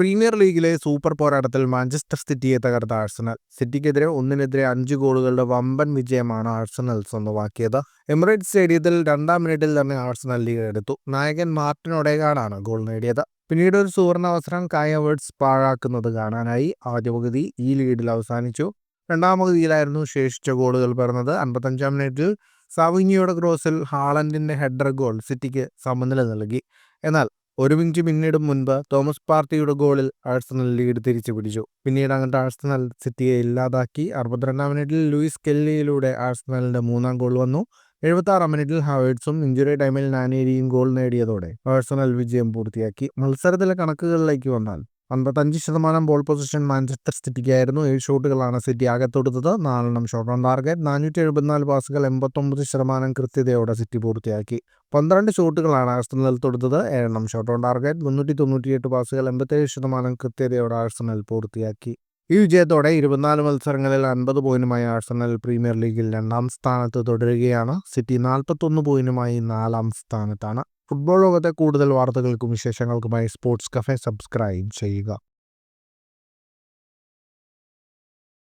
Premier ലീഗിലെ super പോരാട്ടത്തിൽ Manchester സിറ്റിയെ തകർത്ത ആഴ്സണൽ. സിറ്റിക്കെതിരെ 1-5 ഗോളുകളുടെ വമ്പൻ വിജയമാണ് ആഴ്സണൽ സ്വന്തമാക്കിയത്. എമിറേറ്റ്സ് സ്റ്റേഡിയത്തിൽ 2-ാം മിനിറ്റിൽ തന്നെ ആഴ്സണൽ ലീഡ് എടുത്തു. നായകൻ മാർട്ടിൻ ഒഡേഗാർഡാണ് ഗോൾ നേടിയത്. പിന്നീട് ഒരു സുവർണ അവസരം കായ് ഹവേർട്സ് പാഴാക്കുന്നത് കാണാനായി. ആദ്യ പകുതി ഈ ലീഡിൽ അവസാനിച്ചു. രണ്ടാം പകുതിയിലായിരുന്നു ശേഷിച്ച ഗോളുകൾ പിറന്നത്. 55-ാം മിനിറ്റിൽ സാവിഞ്ഞിയുടെ ക്രോസിൽ ഹാളൻഡിന്റെ ഹെഡർ ഗോൾ സിറ്റിക്ക് സമനില നൽകി. എന്നാൽ ഒരു മിനിറ്റ് പിന്നീടും മുൻപ് തോമസ് പാർട്ടിയുടെ ഗോളിൽ ആഴ്സണൽ ലീഡ് തിരിച്ചു പിടിച്ചു. പിന്നീട് അങ്ങോട്ട് ആഴ്സണൽ സിറ്റിയെ ഇല്ലാതാക്കി. 62-ാം മിനിറ്റിൽ ലൂയിസ് കെല്ലിയിലൂടെ ആഴ്സണലിന്റെ 3-ാം ഗോൾ വന്നു. 76-ാം മിനിറ്റിൽ ഹവേർട്സും ഇഞ്ചുറി ടൈമിൽ നാനേരിയും ഗോൾ നേടിയതോടെ ആഴ്സണൽ വിജയം പൂർത്തിയാക്കി. മത്സരത്തിലെ കണക്കുകളിലേക്ക് വന്നാൽ 55% ബോൾ പൊസിഷൻ മാഞ്ചസ്റ്റർ സിറ്റിക്കായിരുന്നു. 7 ഷോട്ടുകളാണ് സിറ്റി ആകെ തൊടുത്തത്. 4 ഷോട്ട് ഓൺ ടാർഗറ്റ്. 474 പാസുകൾ 89% കൃത്യതയോടെ സിറ്റി പൂർത്തിയാക്കി. 12 ഷോട്ടുകളാണ് ആഴ്സണൽ തൊടുത്തത്. 7 shot on target. 398 പാസുകൾ 87% കൃത്യതയോടെ ആഴ്സണൽ പൂർത്തിയാക്കി. ഈ വിജയത്തോടെ 24 മത്സരങ്ങളിൽ 50 പോയിന്റുമായി ആഴ്സണൽ പ്രീമിയർ ലീഗിൽ 2-ാം സ്ഥാനത്ത് തുടരുകയാണ്. സിറ്റി 41 പോയിന്റുമായി 4-ാം സ്ഥാനത്താണ്. ഫുട്ബോൾ ലോകത്തെ കൂടുതൽ വാർത്തകൾക്കും വിശേഷങ്ങൾക്കുമായി സ്പോർട്സ് കഫേ സബ്സ്ക്രൈബ് ചെയ്യുക.